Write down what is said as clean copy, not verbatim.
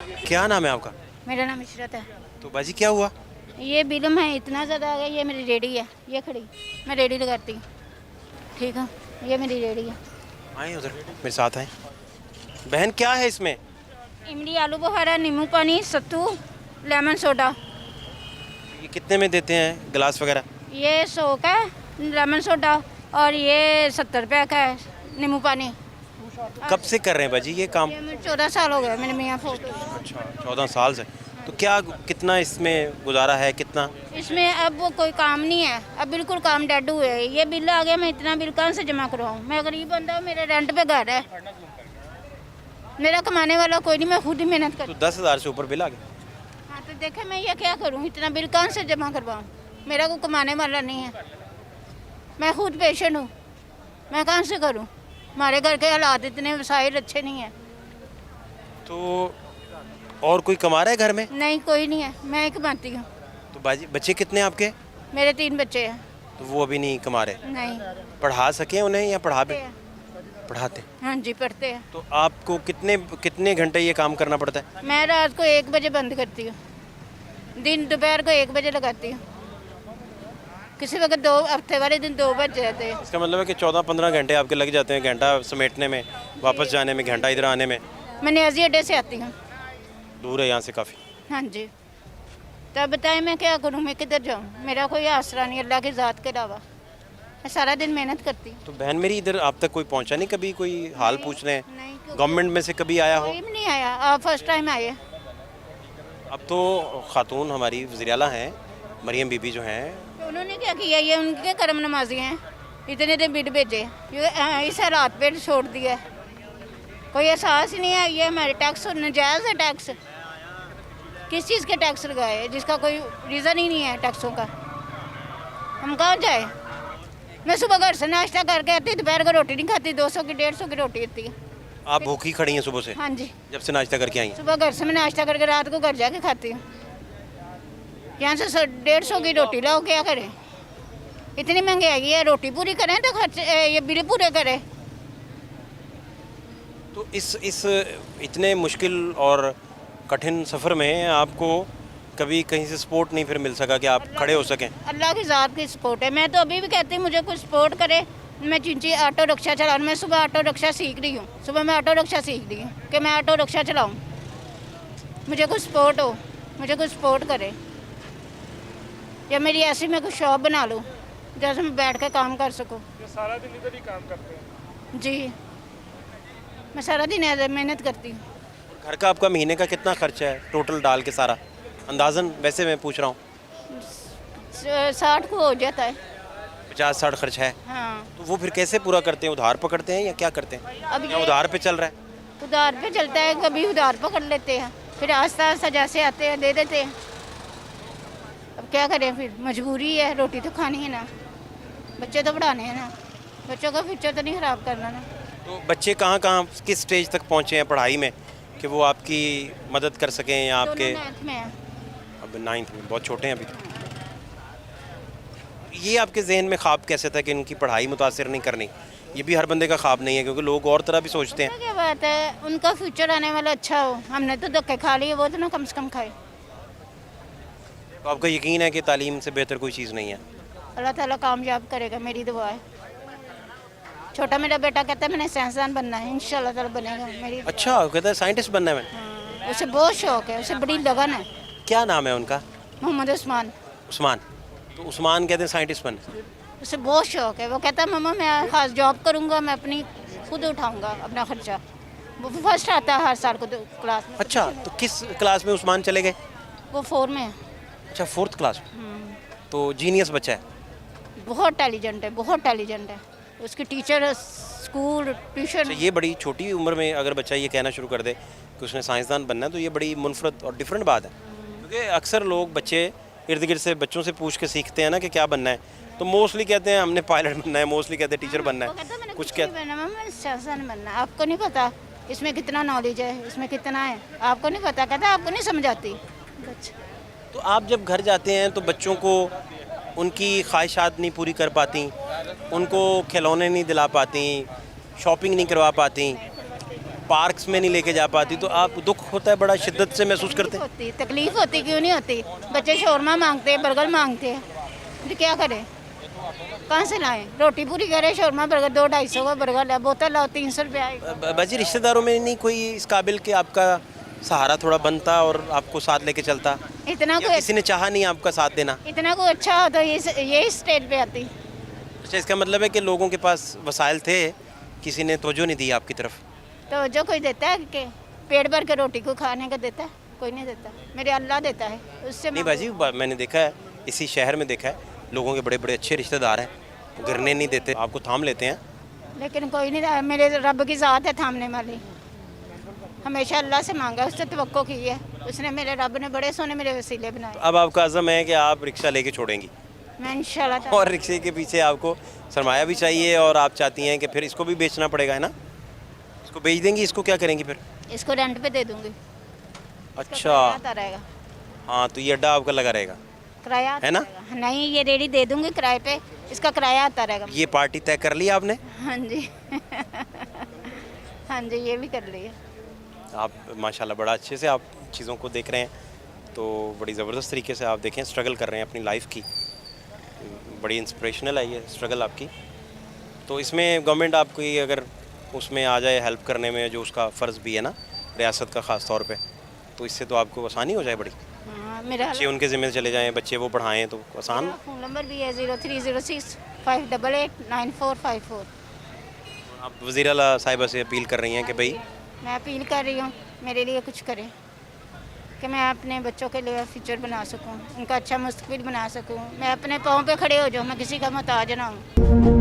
क्या नाम है आपका? मेरा नाम इशरत है। तो बाजी क्या हुआ? ये बिलम है इतना ज़्यादा आ गया। ये मेरी रेडी है, ये खड़ी, मैं रेडी लगाती हूँ। ठीक है, ये मेरी रेडी है। आए उधर मेरे साथ आए। बहन क्या है इसमें? इमली, आलू बुखारा, नींबू पानी, सत्तू, लेमन सोडा। ये कितने में देते हैं गिलास वगैरह? ये 100 का है लेमन सोडा और ये 70 रुपये का है नींबू पानी। कब से कर रहे हैं बाजी ये काम? ये मुझे 14 साल हो गए मेरे मियाँ फोटो। अच्छा 14 साल से। तो क्या कितना इसमें गुजारा है कितना? इसमें अब वो कोई काम नहीं है, अब बिल्कुल काम डेड हुए है। ये बिल आ गया, मैं इतना बिल कहाँ से जमा करवाऊँ? मैं गरीब बंदा हूँ, मेरे रेंट पे घर है, मेरा कमाने वाला कोई नहीं, मैं खुद ही मेहनत तो कर। 10,000 से ऊपर बिल आ गया। हाँ तो देखे मैं ये क्या करूँ, इतना बिल कहाँ से जमा करवाऊँ? मेरा कोई कमाने वाला नहीं है, मैं खुद पेशेंट हूँ, मैं कहाँ से करूँ? हमारे घर के हालात इतने वसाइल अच्छे नहीं है। तो और कोई कमा रहा है घर में? नहीं, कोई नहीं है, मैं ही कमाती हूँ। तो बाजी बच्चे कितने हैं आपके? मेरे 3 बच्चे हैं। तो वो अभी नहीं कमा रहे? नहीं, पढ़ा सके उन्हें या पढ़ा भी? पढ़ाते। हाँ जी पढ़ते हैं। तो आपको कितने कितने घंटे ये काम करना पड़ता है? मैं रात को 1 बजे बंद करती हूँ, दोपहर को 1 बजे लगाती हूँ। किसी वक्त 2 हफ्ते वाले दिन 2 बज जाते हैं। इसका मतलब है कि 14-15 घंटे आपके लग जाते हैं, घंटा समेटने में, वापस जाने में, घंटा इधर आने में। मैं न्याजी अड्डे से आती हूँ। दूर है यहाँ से काफ़ी। हाँ जी, तब बताएं मैं क्या करूँ, मैं किधर जाऊँ? मेरा कोई आसरा नहीं अल्लाह की ज़ात के अलावा। मैं सारा दिन मेहनत करती हूँ। तो बहन मेरी इधर आप तक कोई पहुँचा नहीं कभी, कोई हाल पूछने? नहीं, क्योंकि गवर्नमेंट में से कभी आया हो? कोई भी नहीं आया, आप फर्स्ट टाइम आए। अब तो खातून हमारी वज़ीर आला हैं, मरियम बीबी जो हैं, तो उन्होंने क्या किया? ये उनके करम नमाजी हैं, इतने दिन बिल भेजे, ये इस हालात पे छोड़ दिया। कोई एहसास ही नहीं है। ये हमारे टैक्स नजायज़ है। टैक्स किस चीज़ के टैक्स लगाए जिसका कोई रीज़न ही नहीं है टैक्सों का? हम कहाँ जाए? मैं सुबह घर से नाश्ता करके आती, दोपहर को रोटी नहीं खाती, 200 की 150 की रोटी आती है। आप भूखी खड़ी हैं सुबह से? हाँ जी, जब से नाश्ता करके आई हैं? सुबह घर से मैं नाश्ता करके रात को घर जाके खाती हूँ। यहाँ से 150 की रोटी लाओ, क्या करें? इतनी महंगाई है, रोटी पूरी करें तो खर्च ये बिल पूरे करें। तो इस इतने मुश्किल और कठिन सफ़र में आपको कभी कहीं से सपोर्ट नहीं फिर मिल सका कि आप खड़े हो सकें? अल्लाह की ज़ात की सपोर्ट है। मैं तो अभी भी कहती हूँ मुझे कुछ सपोर्ट करे। मैं चिंची ऑटो रिक्शा चलाऊँ, मैं सुबह ऑटो रिक्शा सीख रही हूँ, सुबह मैं ऑटो रिक्शा सीख रही हूँ कि मैं ऑटो रिक्शा चलाऊँ। मुझे कुछ सपोर्ट हो, मुझे कुछ सपोर्ट करे, या मेरी ऐसी मैं कुछ शॉप बना लूँ जैसे मैं बैठ के काम कर सकूँ। सारा दिन इधर ही काम करते हैं? जी, मैं सारा दिन ऐसे मेहनत करती हूँ। घर का आपका महीने का कितना खर्चा है टोटल डाल के सारा अंदाज़न? वैसे मैं पूछ रहा हूँ। 60 को हो जाता है। 50-60 खर्च है? हाँ, तो वो फिर कैसे पूरा करते हैं? उधार पकड़ते हैं या क्या करते हैं? अब या ये उधार पे चल रहा है? उधार पे चलता है, कभी उधार पकड़ लेते हैं, फिर आस्ता आस्ता जैसे आते हैं दे देते हैं। अब क्या करें, फिर मजबूरी है, रोटी तो खानी है ना, बच्चे तो पढ़ाने हैं ना, बच्चों का फ्यूचर तो नहीं ख़राब करना ना। तो बच्चे कहाँ कहाँ किस स्टेज तक पहुँचे हैं पढ़ाई में कि वो आपकी मदद कर सकें या आपके? दोनों 9th में है। अब 9th में, बहुत छोटे हैं अभी तो। ये आपके जहन में ख्वाब कैसे था कि इनकी पढ़ाई मुतासिर नहीं करनी? ये भी हर बंदे का ख्वाब नहीं है क्योंकि लोग और तरह भी सोचते हैं। क्या बात है, उनका फ्यूचर आने वाला अच्छा हो। हमने तो धक्के खा लिए, वो तो ना कम से कम खाए। तो आपका यकीन है कि तालीम से बेहतर कोई चीज़ नहीं है? अल्लाह ताला कामयाब करेगा, मेरी दुआ है। छोटा मेरा बेटा कहता है मैंने साइंसदान बनना है, इंशाल्लाह ताला बनेगा। मेरी अच्छा, वो कहता है साइंटिस्ट बनना है मैं। हाँ, उसे बहुत शौक है, उसे बड़ी लगन है। क्या नाम है उनका? मोहम्मद उस्मान। उस्मान। तो उस्मान कहते हैं साइंटिस्ट बनना। उसे बहुत शौक है, वो कहता है मम्मा मैं खास जॉब करूँगा, मैं अपनी खुद उठाऊँगा अपना खर्चा। वो फर्स्ट आता है हर साल को तो क्लास में। अच्छा, तो किस क्लास में उस्मान चले गए? वो 4 में है। अच्छा, 4th क्लास में। तो जीनियस बच्चा है। बहुत इंटेलिजेंट है, बहुत इंटेलिजेंट है। उसकी टीचर, स्कूल, ट्यूशन। अच्छा, ये बड़ी छोटी उम्र में अगर बच्चा ये कहना शुरू कर दे कि उसने साइंसदान बनना है तो ये बड़ी मुनफरद और डिफरेंट बात है। क्योंकि अक्सर लोग बच्चे इर्द गिर्द से बच्चों से पूछ के सीखते हैं ना कि क्या बनना है, तो मोस्टली कहते हैं हमने पायलट बनना है, मोस्टली कहते हैं टीचर बनना वो कहता है, मैंने कुछ कुछ नहीं बनना, मैंने साइंसदान बनना। आपको नहीं पता इसमें कितना नॉलेज है, इसमें कितना है, आपको नहीं पता। कहता आपको नहीं समझ आती। तो आप जब घर जाते हैं तो बच्चों को उनकी ख्वाहिशात नहीं पूरी कर पाती, उनको खिलौने नहीं दिला पाती, शॉपिंग नहीं करवा पाती, पार्क्स में नहीं लेके जा पाती, तो आप दुख होता है बड़ा, शिद्दत से महसूस करते हैं? होती तकलीफ होती, क्यों नहीं होती। बच्चे शौरमा मांगते हैं, बर्गर मांगते हैं, तो क्या करें, कहाँ से लाएं। रोटी पूरी करें, शौरमा बर्गर 200-250 का बर्गर लाओ, बोतल लाओ 300 रुपये आएगा। बाजी रिश्तेदारों में नहीं कोई इस काबिल कि आपका सहारा थोड़ा बनता और आपको साथ लेके चलता, इतना या कोई किसी ने चाहा नहीं आपका साथ देना? इतना कोई अच्छा हो तो ये स्टेट पे आती। अच्छा, इसका मतलब है कि लोगों के पास वसाइल थे, किसी ने तवज्जो नहीं दी आपकी तरफ? तो जो कोई देता है कि पेट भर के रोटी को खाने का देता है, कोई नहीं देता। मेरे अल्लाह देता है, उससे नहीं मांगो। बाजी, मैंने देखा है, इसी शहर में देखा है, लोगों के बड़े बड़े अच्छे रिश्तेदार हैं, गिरने नहीं देते, आपको थाम लेते हैं। लेकिन कोई नहीं रहा। मेरे रब की ज़ात है थामने वाली। हमेशा अल्लाह से मांगा, उससे तवक्को की है, उसने मेरे रब ने बड़े सोने मेरे वसीले बनाए। अब आपका अज़म है कि आप रिक्शा लेके छोड़ेंगी, मैं इंशाल्लाह ताला- और रिक्शे के पीछे आपको सरमाया भी चाहिए, और आप चाहती हैं कि फिर इसको भी बेचना पड़ेगा, है ना? इसको बेच देंगी, इसको क्या करेंगी फिर? इसको रेंट पे दे दूंगी। अच्छा, किराया आता रहेगा, हाँ, तो ये अड्डा आपका लगा रहेगा, किराया आता है ना? रहेगा। नहीं, ये रेडी दे दूंगी किराए पे, इसका किराया आता रहेगा। ये पार्टी तय कर ली आपने? हाँ जी हाँ जी, ये भी कर लिया। आप माशाल्लाह बड़ा अच्छे से आप चीज़ों को देख रहे हैं, तो बड़ी ज़बरदस्त तरीके से आप देखें, स्ट्रगल कर रहे हैं अपनी लाइफ की, बड़ी इंस्पिरेशनल है ये स्ट्रगल आपकी। तो इसमें गवर्नमेंट आपकी अगर उसमें आ जाए हेल्प करने में, जो उसका फ़र्ज़ भी है ना रियासत का ख़ास तौर पे, तो इससे तो आपको आसानी हो जाए बड़ी। हाँ, मेरा बच्चे उनके ज़िम्मे चले जाएँ, बच्चे वो पढ़ाएँ, तो आसान। मेरा फ़ोन नंबर भी है 0306-588-9454। आप वज़ीर आला साहिबा से अपील कर रही हैं कि भाई, मैं अपील कर रही हूँ मेरे लिए कुछ करें, कि मैं अपने बच्चों के लिए फ्यूचर बना सकूँ, उनका अच्छा मुस्तकबिल बना सकूँ, मैं अपने पाँव पे खड़े हो जाऊँ, मैं किसी का मोहताज ना हूँ।